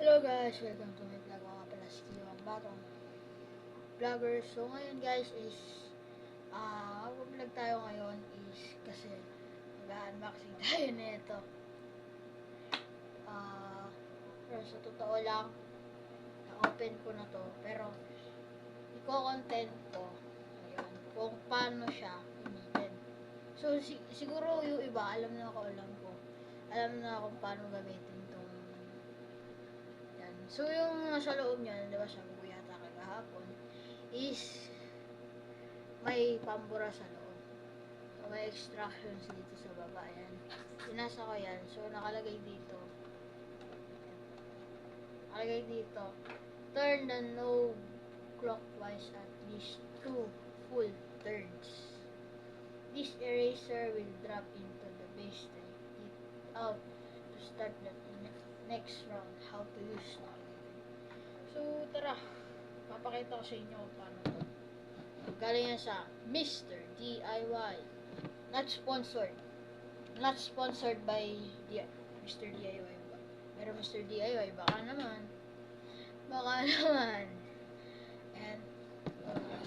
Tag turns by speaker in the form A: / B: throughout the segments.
A: Hello guys, welcome to my vlog. Mga pala si Kio, ang batong vlogger. So ngayon guys is mag-vlog tayo ngayon is kasi mag-unboxing tayo nito. Pero sa totoo lang, na-open ko na to. Pero i-content ko ayun, kung paano siya gamitin. So siguro yung iba, alam na kung paano gamitin tong yan. So yung nasa loob niya, di ba sabi ko yata kagahapon, is may pambura sa loob. So, may extractions dito sa baba. Yan. Pinasa ko yan. So, nakalagay dito. Nakalagay dito. Turn the knob clockwise at least 2 full turns. This eraser will drop into the base. Take it out to start the next round. How to use now. So, tara. Papakita ko sa inyo kung paano to. Galing yan sa Mr. DIY. Not sponsored. Not sponsored by Mr. DIY. Pero Mr. DIY, baka naman. Baka naman. And,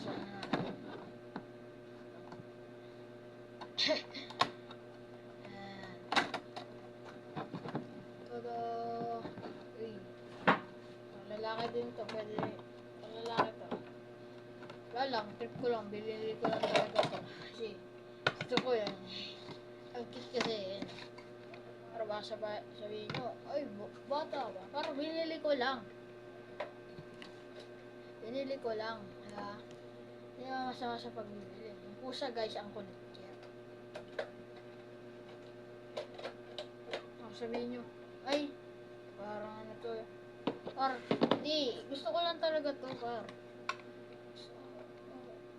A: sana. And, todo. Uy. Lalaki din to. Pwede. Lalaki to. Wala lang, trip ko lang, binili ko lang talaga to. Kasi, gusto ko yan. Ang cute kasi yan. Para baka sabihin nyo, ay, bata ba? Para binili ko lang. Binili ko lang. Kaya, hindi naman masama sa pagbibili. Yung pusa guys, ang kulit. Kaya, sabihin nyo, ay, parang ano to. Or, di, gusto ko lang talaga to, par.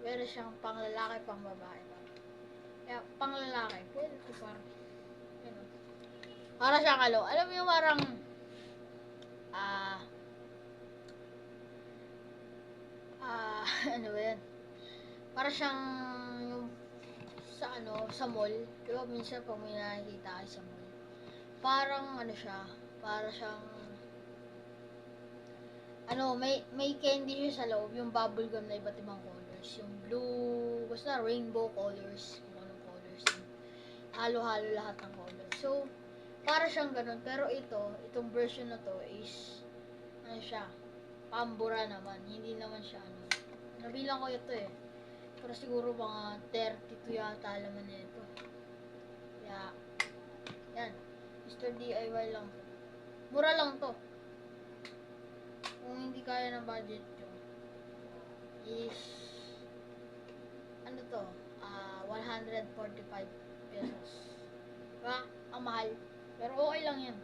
A: Meron siyang pang lalaki, pang babae. Kaya, pang lalaki, pwede ito parang, yun o. Para siyang alam mo yung parang, ano ba yan? Para siyang, yung, sa mall. Diba, minsan pag may nakikita kayo sa mall. Parang, siya, para siyang, may candy siya sa loob, yung bubble gum na iba't ibang colors. Yung blue, basta rainbow colors, kung anong colors. Halo-halo lahat ng colors. So, para siyang ganun. Pero itong version na to is, siya, pambura naman. Hindi naman siya, nabilang ko ito eh. Pero siguro mga 32 yata laman na ito. Kaya, yan. Mr. DIY lang to. Mura lang to. Kung hindi kaya ng budget nyo, is, 145 pesos. Diba? Ang mahal. Pero okay lang yan.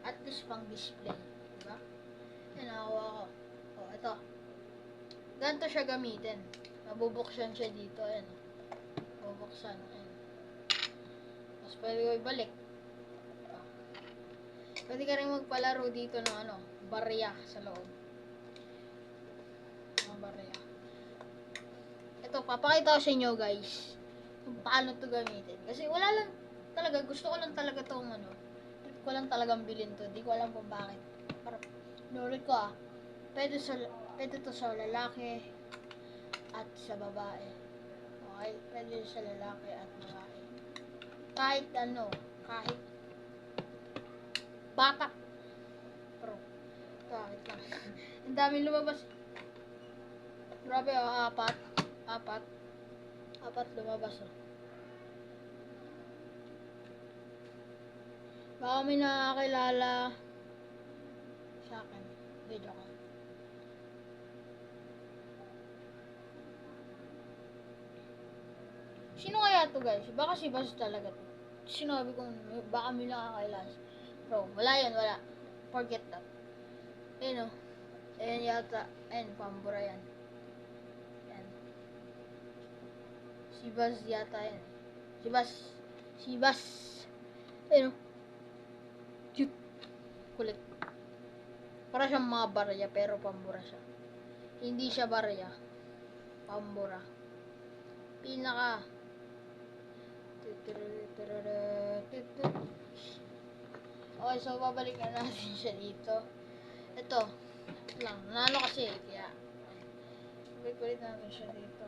A: At least pang display. Diba? Yan, nakakuha ko. O, ito. Ganito siya gamitin. Mabubuksan siya dito. Ayan. Mabubuksan. Ayan. Tapos pwede ko ibalik. Pwede ka rin magpalaro dito ng barya sa loob. Mga barya. Ito, papakita ko sa inyo guys kung paano to gamitin. Kasi wala lang talaga, gusto ko lang talaga tong trip ko lang talagang bilhin to. Di ko alam kung bakit. Para, inulit ko pwede to sa lalaki at sa babae. Okay? Pwede sa lalaki at babae. Kahit kahit bata. Pero, kahit lang. Ang daming lumabas. Grabe, apat lumabas. Baka may nakakilala sa akin. Video ko. Sino kaya to guys? Baka si Bas talaga to. Sinabi ko, baka may nakakilala. Bro, wala yan, wala. Forget that. Ayun o. Ayan yata. Ayan, pambura yan. Ayan. Si Bas yata yan. Si Bas. Ayun o. Cute. Kulit. Para siyang mga barya, pero pambura siya. Hindi siya barya. Pambura. Pinaka. Okay, so babalikan natin siya dito. Ito lang, nalo kasi, kaya kulit natin siya dito.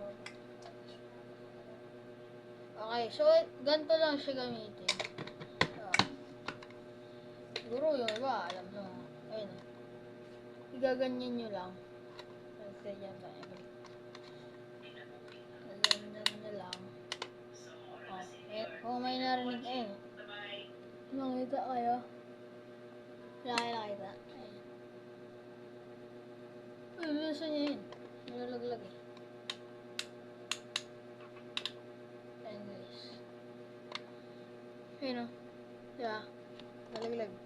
A: Okay, so ganito lang siya gamitin. Siguro yung iba, alam nyo. Ayun. Igaganyan nyo lang. Ganyan tayo. Ganyan nyo lang. Kung may narinig, ayun. Nakita kayo? Nakita. Ayun. Ay, bilisan nyo yun. Nalalaglag eh. Ayun guys. Ayun o. Diba? Nalaglag. Diba?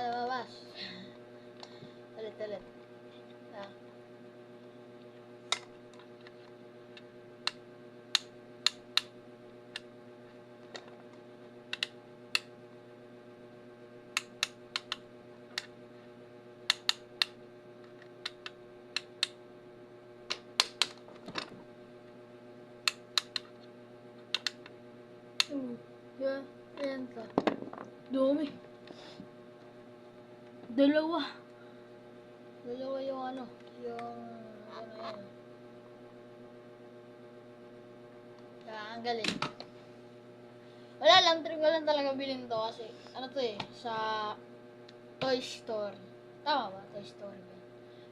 A: Lumabas. Ulit. Diba? Diba? Ayan ka. Dumi. Dalawa yung ano. Yung ano yan. Diba? Ang galing. Wala lang, trip ko lang talaga bilhin to kasi ano to eh, sa Toy Story. Tama ba? Toy Story ba?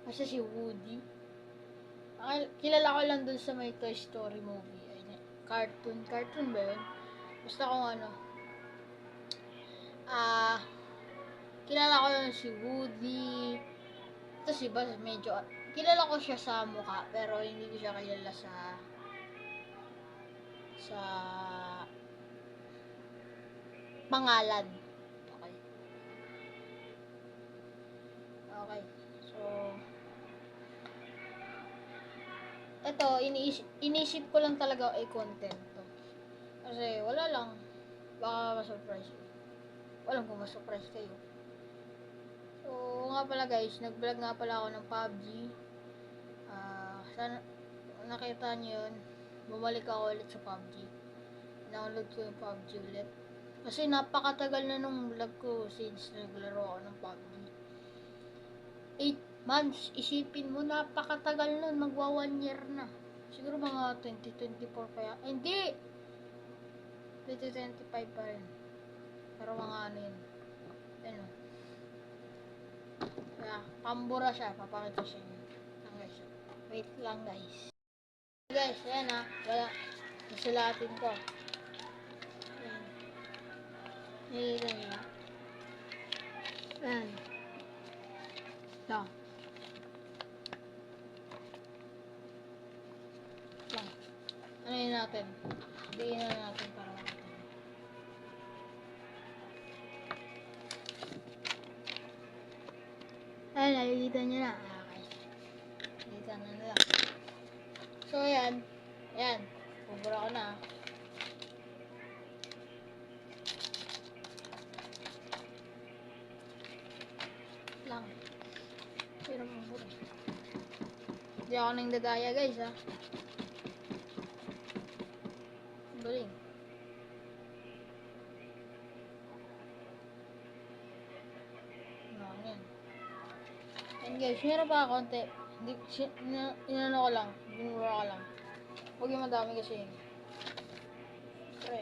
A: Kasi si Woody. Kilala ko lang dun sa may Toy Story movie. Ay, cartoon ba yun? Basta kung ano. Kilala ko yun si Woody. Ito si Buzz, medyo, kilala ko siya sa mukha, pero hindi ko siya kilala sa pangalan. Okay. So, ito, inisip ko lang talaga ay content to. Kasi, wala lang. Baka ma-surprise kayo. Walang kung ma-surprise kayo. So, nga pala guys, nag-vlog nga pala ako ng PUBG. Sana, nakita nyo yun. Bumalik ako ulit sa PUBG. Download ko yung PUBG ulit. Kasi napakatagal na nung vlog ko since naglaro ako ng PUBG. 8 months. Isipin mo, napakatagal nun. Magwa 1 year na. Siguro mga 2024 kaya. Hindi! 2025 pa rin. Pero mga ano yun. Ano. Kaya, pambura siya. Papakita siya yun. Wait lang guys. Guys, ayan ha. Wala. Nasulatin ko. Ayan. Nakikita nyo. Ayan. Ito. Lang. Ano yun natin? Diin na natin para makita. Ayan, nakikita nyo na. Okay. Nakikita na nila. So, ayan. Ayan. Pabura ko na. Lang. Pero pabura. Hindi ako nang dadaya guys ha. Galing. Yan. And guys, meron pa konti. Hindi, inano ko lang. Binura ko lang. Huwag yung madami kasi yun. Pre.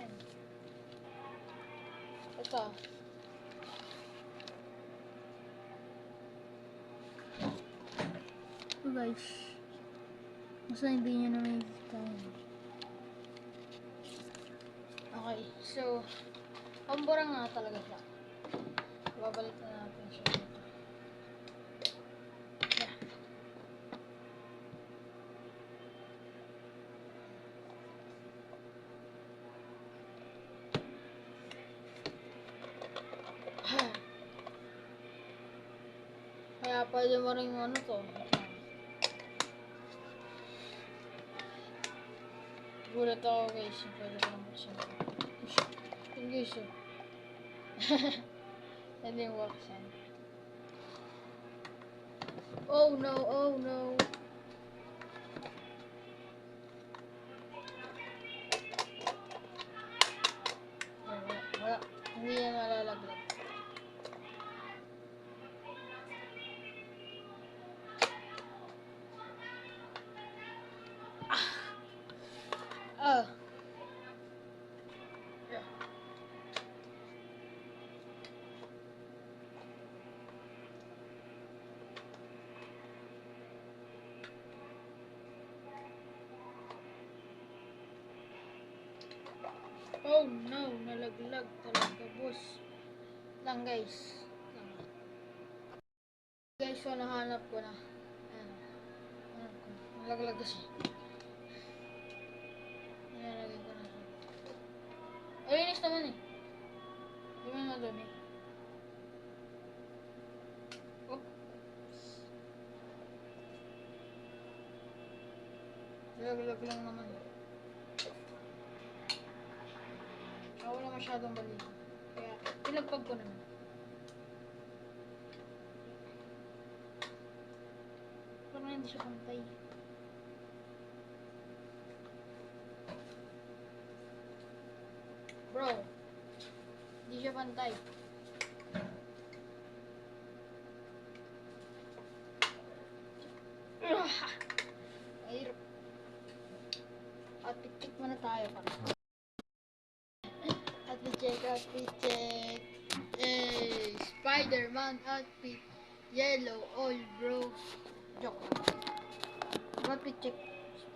A: Yan. Ito. Ito guys. Basta hindi nyo na makikita yun. Okay. So, pambura nga talaga siya. Babalik na natin siya dito. Yeah. Kaya pwede mo rin ano to. Gulat ako guys. Pwede ko lang buksan ito. Yun guys oh. Hindi yung buksan. Oh no, oh no. Wala. Hindi yan malalaglag. Oh no, nalaglag talaga, boss. Lang guys. Lang. Guys, so nahanap ko na. Ayan. Hanap ko na. Nalaglag kasi. Nilalagay ko na siya. Alinis naman eh. Di ba madumi? Oh. Nalaglag lang naman. Wala masyadong balik. Kaya, pinagpag ko naman. Parang hindi siya pantay. Bro, hindi siya pantay. Mahirap. At-check muna tayo para. Outfit check. Eh, Spider-Man outfit. Yellow, all bro. Joke lang. Outfit check.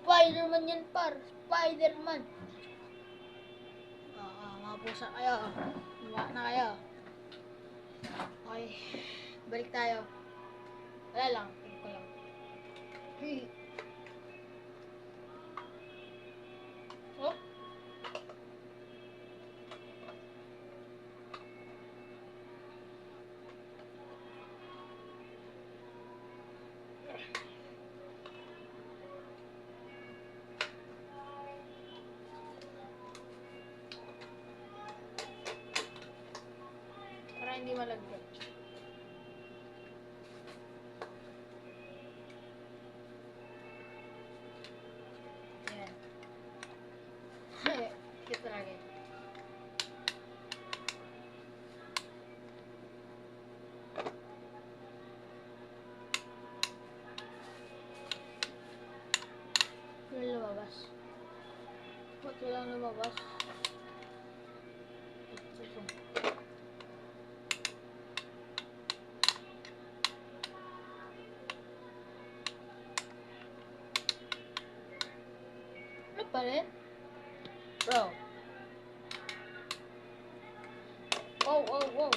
A: Spider-Man yan par. Spider-Man. Mga pusa kayo. Luwa na kayo. Okay. Balik tayo. Wala lang. Tingin ko lang. Oh. Para hindi malaglag. Ayan. Cute talaga. Wala lumabas. Ba't walang lumabas? Ito. Ano pa rin? Bro. Wow.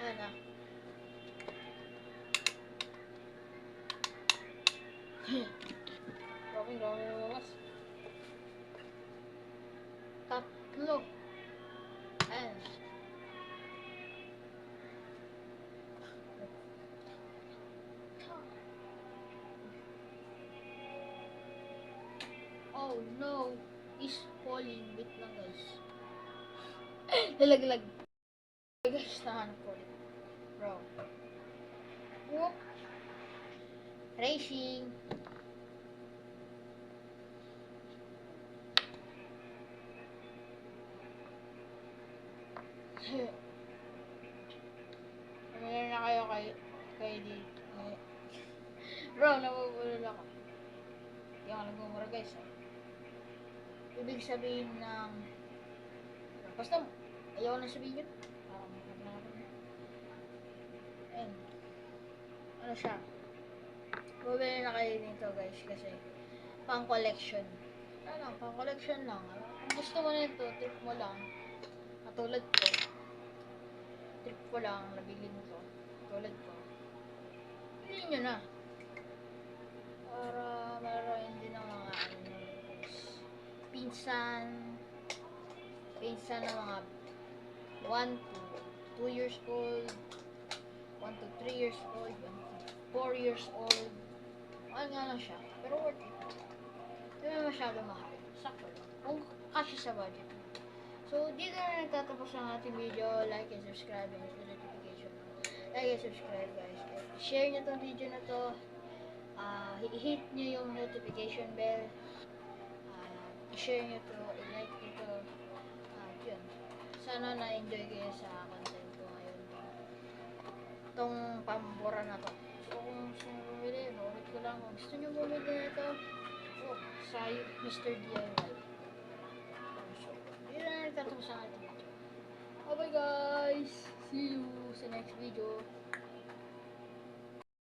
A: Ayan na. Grabe lumabas. Tatlo. Ayan. Oh no. Is falling. Wait lang guys. Lalaglag. Guys, nahanap ko ulit. Bro. Whoop. Racing. Mamaya na kayo kay dito. Bro, nabubulol ako. Hindi ako nagmumura guys. Ibig sabihin ng... Basta, ayaw na sabihin yun. Ayun. Ano siya? Bumili na kayo nito guys kasi pang collection. Ano, pang collection lang. Kung gusto mo nito, trip mo lang. Katulad ko. Trip ko lang, nabili mo to. Katulad ko. Pili nyo na. Para maroon din ng mga ano guys. Pinsan na mga 1 to 2 years old, 1 to 3 years old, 1 to 4 years old. Mahal nga lang siya, pero worth it. Hindi naman masyado mahal. Sakto lang. Kung kasya sa budget. So, dito na nagtatapos ang ating video. Like and subscribe and hit the notification. Like and subscribe guys. Share nyo tong video na to. Hit nyo yung notification bell. I-share nyo to. I-like nyo to. Yun. Sana na-enjoy kayo sa content ko ngayon. Itong pambura na to. So, kung gusto nyo bumili, ulit ko lang. Kung gusto nyo bumili na ito, sa Mr. DIY. So, yun na nagtatapos ang ating video. Bye guys! See you sa next video.